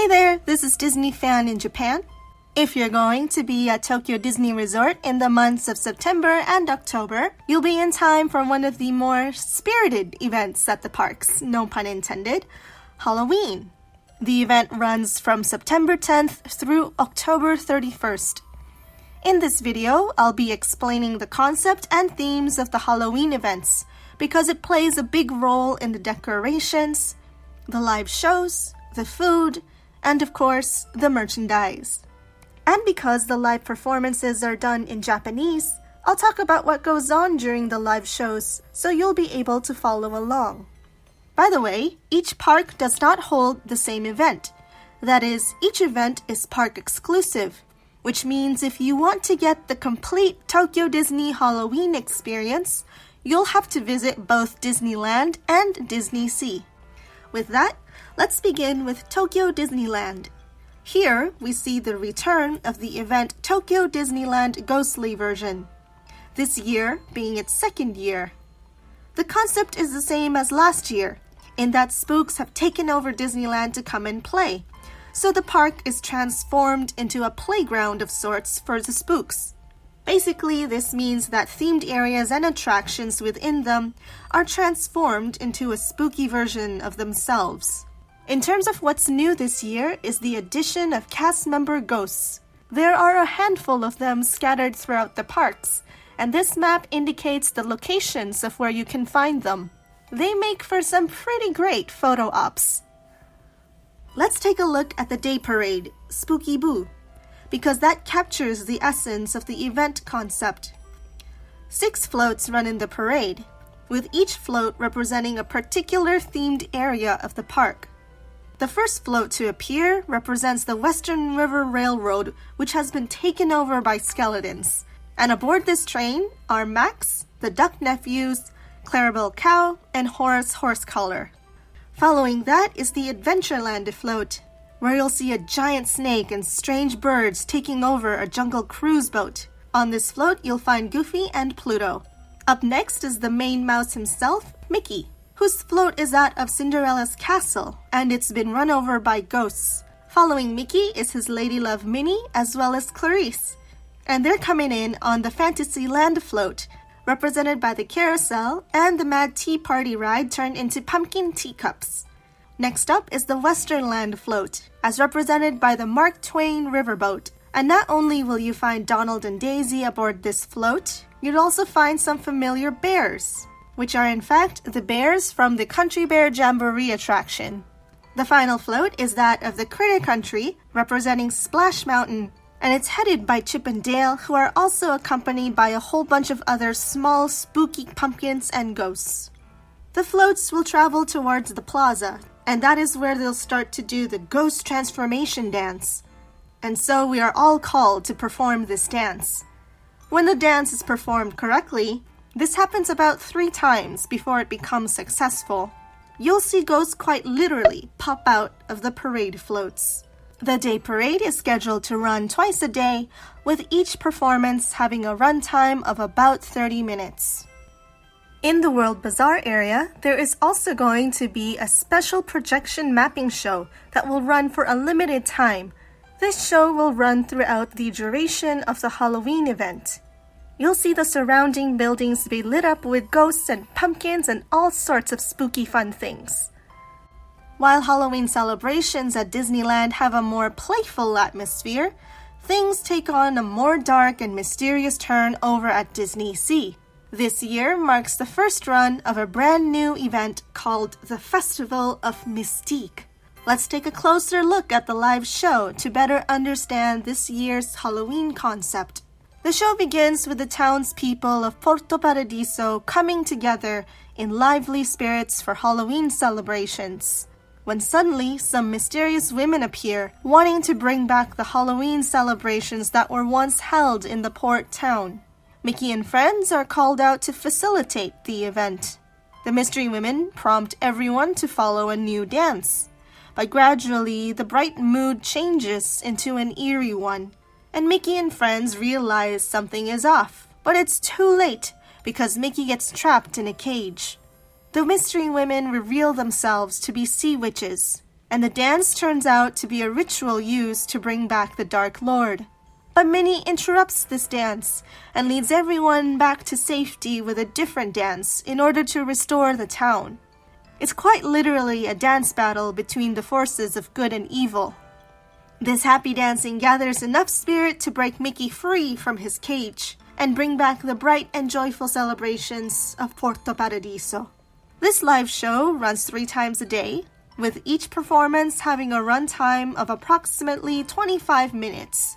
Hey there, this is Disney fan in Japan. If you're going to be at Tokyo Disney Resort in the months of September and October, you'll be in time for one of the more spirited events at the parks, no pun intended, Halloween. The event runs from September 10th through October 31st. In this video, I'll be explaining the concept and themes of the Halloween events because it plays a big role in the decorations, the live shows, the food, and of course, the merchandise. And because the live performances are done in Japanese, I'll talk about what goes on during the live shows so you'll be able to follow along. By the way, each park does not hold the same event. That is, each event is park exclusive, which means if you want to get the complete Tokyo Disney Halloween experience, you'll have to visit both Disneyland and DisneySea. With that, let's begin with Tokyo Disneyland. Here, we see the return of the event Tokyo Disneyland Ghostly version, this year being its second year. The concept is the same as last year, in that spooks have taken over Disneyland to come and play, so the park is transformed into a playground of sorts for the spooks. Basically, this means that themed areas and attractions within them are transformed into a spooky version of themselves. In terms of what's new this year is the addition of cast member ghosts. There are a handful of them scattered throughout the parks, and this map indicates the locations of where you can find them. They make for some pretty great photo ops. Let's take a look at the day parade, Spooky Boo, because that captures the essence of the event concept. 6 floats run in the parade, with each float representing a particular themed area of the park. The first float to appear represents the Western River Railroad, which has been taken over by skeletons. And aboard this train are Max, the Duck Nephews, Clarabelle Cow, and Horace Horsecollar. Following that is the Adventureland float, where you'll see a giant snake and strange birds taking over a jungle cruise boat. On this float, you'll find Goofy and Pluto. Up next is the main mouse himself, Mickey, whose float is that of Cinderella's castle, and it's been run over by ghosts. Following Mickey is his lady love Minnie, as well as Clarice. And they're coming in on the Fantasyland float, represented by the carousel and the Mad Tea Party ride turned into pumpkin teacups. Next up is the Westernland float, as represented by the Mark Twain riverboat. And not only will you find Donald and Daisy aboard this float, you'll also find some familiar bears, which are in fact the bears from the Country Bear Jamboree attraction. The final float is that of the Critter Country, representing Splash Mountain, and it's headed by Chip and Dale, who are also accompanied by a whole bunch of other small spooky pumpkins and ghosts. The floats will travel towards the plaza, and that is where they'll start to do the ghost transformation dance. And so we are all called to perform this dance. When the dance is performed correctly, this happens about 3 times before it becomes successful. You'll see ghosts quite literally pop out of the parade floats. The day parade is scheduled to run twice a day, with each performance having a runtime of about 30 minutes. In the World Bazaar area, there is also going to be a special projection mapping show that will run for a limited time. This show will run throughout the duration of the Halloween event. You'll see the surrounding buildings be lit up with ghosts and pumpkins and all sorts of spooky fun things. While Halloween celebrations at Disneyland have a more playful atmosphere, things take on a more dark and mysterious turn over at DisneySea. This year marks the first run of a brand new event called the Festival of Mystique. Let's take a closer look at the live show to better understand this year's Halloween concept. The show begins with the townspeople of Porto Paradiso coming together in lively spirits for Halloween celebrations, when suddenly some mysterious women appear, wanting to bring back the Halloween celebrations that were once held in the port town. Mickey and friends are called out to facilitate the event. The mystery women prompt everyone to follow a new dance, but gradually the bright mood changes into an eerie one, and Mickey and friends realize something is off. But it's too late, because Mickey gets trapped in a cage. The mystery women reveal themselves to be sea witches, and the dance turns out to be a ritual used to bring back the Dark Lord. But Minnie interrupts this dance and leads everyone back to safety with a different dance in order to restore the town. It's quite literally a dance battle between the forces of good and evil. This happy dancing gathers enough spirit to break Mickey free from his cage and bring back the bright and joyful celebrations of Porto Paradiso. This live show runs 3 times a day, with each performance having a runtime of approximately 25 minutes.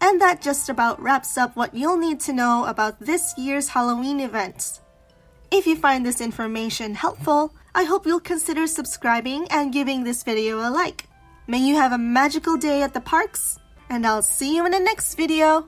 And that just about wraps up what you'll need to know about this year's Halloween events. If you find this information helpful, I hope you'll consider subscribing and giving this video a like. May you have a magical day at the parks, and I'll see you in the next video.